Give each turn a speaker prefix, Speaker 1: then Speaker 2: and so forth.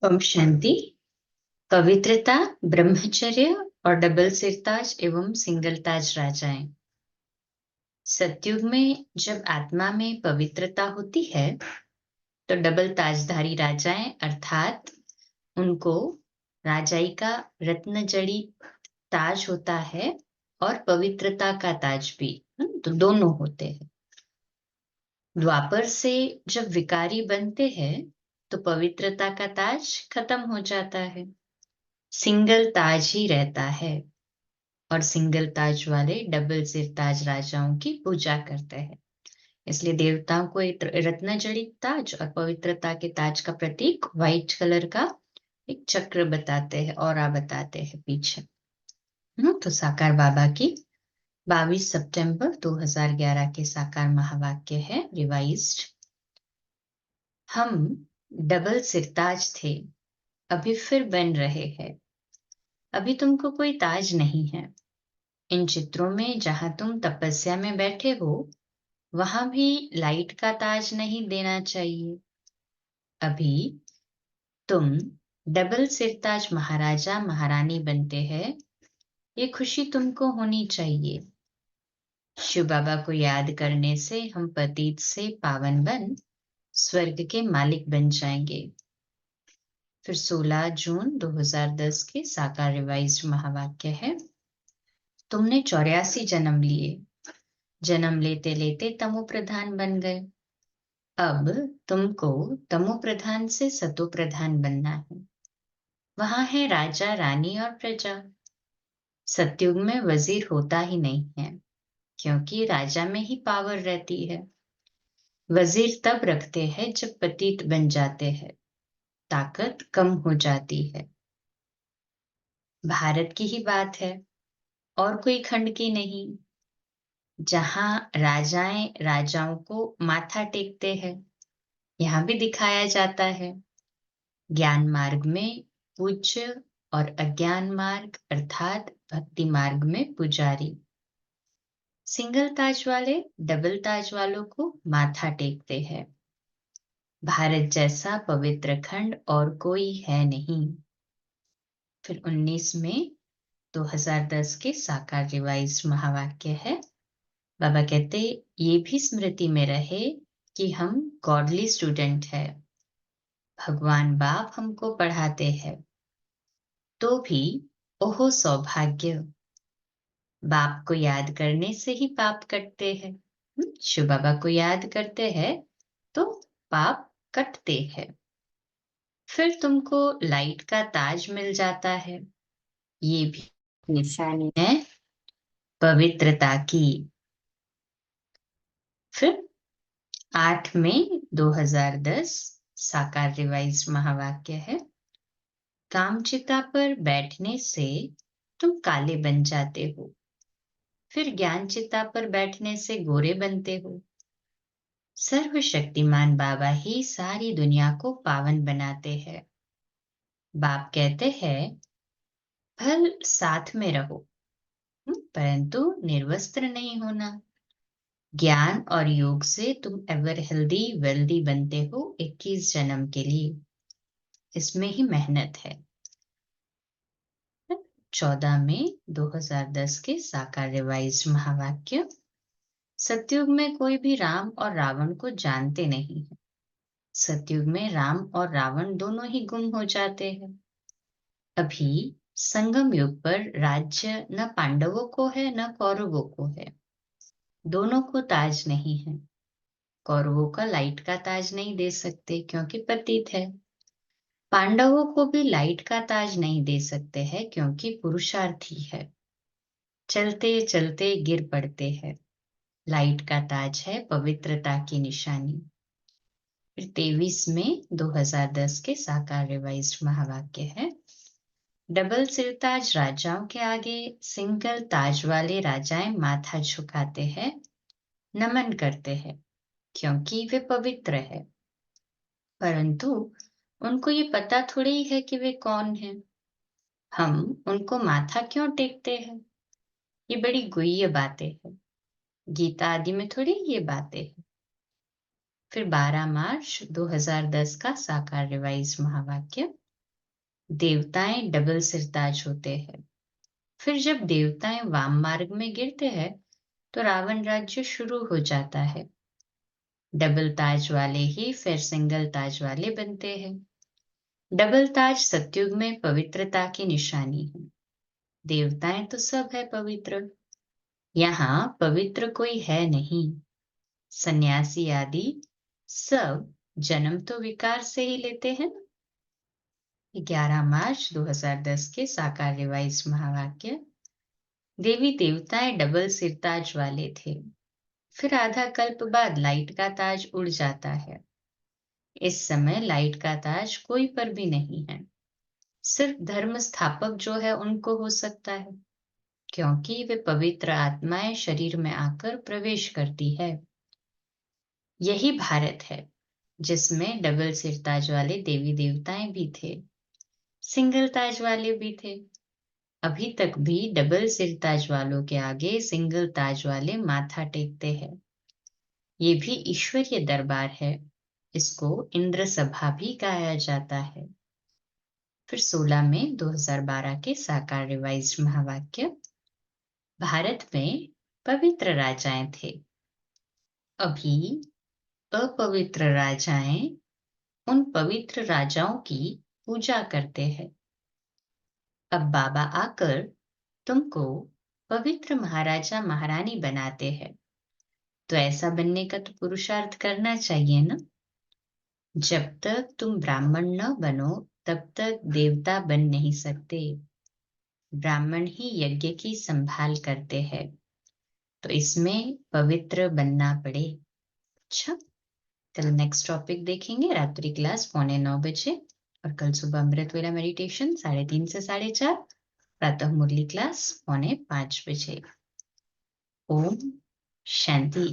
Speaker 1: ओम शांति। पवित्रता, ब्रह्मचर्य और डबल सिरताज एवं सिंगल ताज राजाएं। सतयुग में जब आत्मा में पवित्रता होती है तो डबल ताजधारी राजाएं अर्थात उनको राजाई का रत्न जड़ित ताज होता है और पवित्रता का ताज भी, तो दोनों होते हैं। द्वापर से जब विकारी बनते हैं तो पवित्रता का ताज खत्म हो जाता है, सिंगल ताज ही रहता है और सिंगल ताज वाले डबल सिर ताज राजाओं की पूजा करते हैं। इसलिए देवताओं को एक रत्न जड़ित ताज और पवित्रता के ताज का प्रतीक व्हाइट कलर का एक चक्र बताते हैं और बताते हैं पीछे। तो साकार बाबा की 22 सितंबर 2011 के साकार महावाक्य है रिवाइज्ड। हम डबल सिरताज थे, अभी फिर बन रहे हैं। अभी तुमको कोई ताज नहीं है। इन चित्रों में जहां तुम तपस्या में बैठे हो वहां भी लाइट का ताज नहीं देना चाहिए। अभी तुम डबल सिरताज महाराजा महारानी बनते हैं, ये खुशी तुमको होनी चाहिए। शिव बाबा को याद करने से हम पतित से पावन बन स्वर्ग के मालिक बन जाएंगे। फिर 16 जून 2010 के साकार रिवाइज्ड महावाक्य है, तुमने 84 जन्म लिए, जन्म लेते लेते तमो प्रधान बन गए। अब तुमको तमो प्रधान से सतो प्रधान बनना है। वहां है राजा रानी और प्रजा। सतयुग में वजीर होता ही नहीं है, क्योंकि राजा में ही पावर रहती है। वजीर तब रखते हैं जब पतित बन जाते हैं, ताकत कम हो जाती है। भारत की ही बात है और कोई खंड की नहीं, जहां राजाएं राजाओं को माथा टेकते हैं। यहाँ भी दिखाया जाता है, ज्ञान मार्ग में पूज्य और अज्ञान मार्ग अर्थात भक्ति मार्ग में पुजारी। सिंगल ताज वाले डबल ताज वालों को माथा टेकते हैं। भारत जैसा पवित्र खंड और कोई है नहीं। फिर 19 में 2010 के साकार रिवाइज महावाक्य है, बाबा कहते ये भी स्मृति में रहे कि हम गॉडली स्टूडेंट है। भगवान बाप हमको पढ़ाते हैं तो भी ओहो सौभाग्य, बाप को याद करने से ही पाप कटते हैं। शिव बाबा को याद करते हैं तो पाप कटते हैं। फिर तुमको लाइट का ताज मिल जाता है, ये भी निशानी है पवित्रता की। फिर 8 मई 2010 साकार रिवाइज महावाक्य है, कामचिता पर बैठने से तुम काले बन जाते हो, फिर ज्ञान चिता पर बैठने से गोरे बनते हो। सर्वशक्तिमान बाबा ही सारी दुनिया को पावन बनाते हैं। बाप कहते हैं भल साथ में रहो, परंतु निर्वस्त्र नहीं होना। ज्ञान और योग से तुम एवर हेल्दी वेल्दी बनते हो 21 जन्म के लिए, इसमें ही मेहनत है। 14 मई 2010 के साकार रिवाइज महावाक्य, सतयुग में कोई भी राम और रावण को जानते नहीं है। सतयुग में राम और रावण दोनों ही गुम हो जाते हैं। अभी संगम युग पर राज्य न पांडवों को है न कौरवों को है, दोनों को ताज नहीं है। कौरवों का लाइट का ताज नहीं दे सकते क्योंकि पतित है। पांडवों को भी लाइट का ताज नहीं दे सकते हैं क्योंकि पुरुषार्थी है, चलते चलते गिर पड़ते हैं। लाइट का ताज है पवित्रता की निशानी। फिर 23 में 2010 के साकार रिवाइज्ड महावाक्य है, डबल सिरताज राजाओं के आगे सिंगल ताज वाले राजाएं माथा झुकाते हैं, नमन करते हैं क्योंकि वे पवित्र है। परंतु उनको ये पता थोड़ी ही है कि वे कौन हैं। हम उनको माथा क्यों टेकते हैं, ये बड़ी गुह्य बातें हैं। गीता आदि में थोड़ी ये बातें हैं। फिर 12 मार्च 2010 का साकार रिवाइज महावाक्य, देवताएं डबल सिरताज होते हैं। फिर जब देवताएं वाम मार्ग में गिरते हैं तो रावण राज्य शुरू हो जाता है। डबल ताज वाले ही फिर सिंगल ताज वाले बनते हैं। डबल ताज सतयुग में पवित्रता की निशानी है। देवताएं तो सब है पवित्र, यहाँ पवित्र कोई है नहीं। सन्यासी आदि सब जन्म तो विकार से ही लेते हैं ना। 11 मार्च 2010 के साकार रिवाइज महावाक्य। देवी देवताएं डबल सिरताज वाले थे। फिर आधा कल्प बाद लाइट का ताज उड़ जाता है। इस समय लाइट का ताज कोई पर भी नहीं है। सिर्फ धर्म स्थापक जो है उनको हो सकता है, क्योंकि वे पवित्र आत्माएं शरीर में आकर प्रवेश करती है। यही भारत है जिसमें डबल सिर ताज वाले देवी देवताएं भी थे, सिंगल ताज वाले भी थे। अभी तक भी डबल सिर ताज वालों के आगे सिंगल ताज वाले माथा टेकते हैं। ये भी ईश्वरीय दरबार है। इसको इंद्र सभा भी कहा जाता है। फिर 16 में 2012 के साकार रिवाइज्ड महावाक्य। भारत में पवित्र राजाएं थे। अभी अपवित्र राजाएं उन पवित्र राजाओं की पूजा करते हैं। अब बाबा आकर तुमको पवित्र महाराजा महारानी बनाते हैं, तो ऐसा बनने का तो पुरुषार्थ करना चाहिए ना। जब तक तुम ब्राह्मण न बनो तब तक देवता बन नहीं सकते। ब्राह्मण ही यज्ञ की संभाल करते हैं, तो इसमें पवित्र बनना पड़े। अच्छा, कल नेक्स्ट टॉपिक देखेंगे रात्रि क्लास 8:45 बजे, और कल सुबह अमृत वेला मेडिटेशन 3:30 से 4:30, प्रातः मुरली क्लास 4:45 बजे। ओम शांति।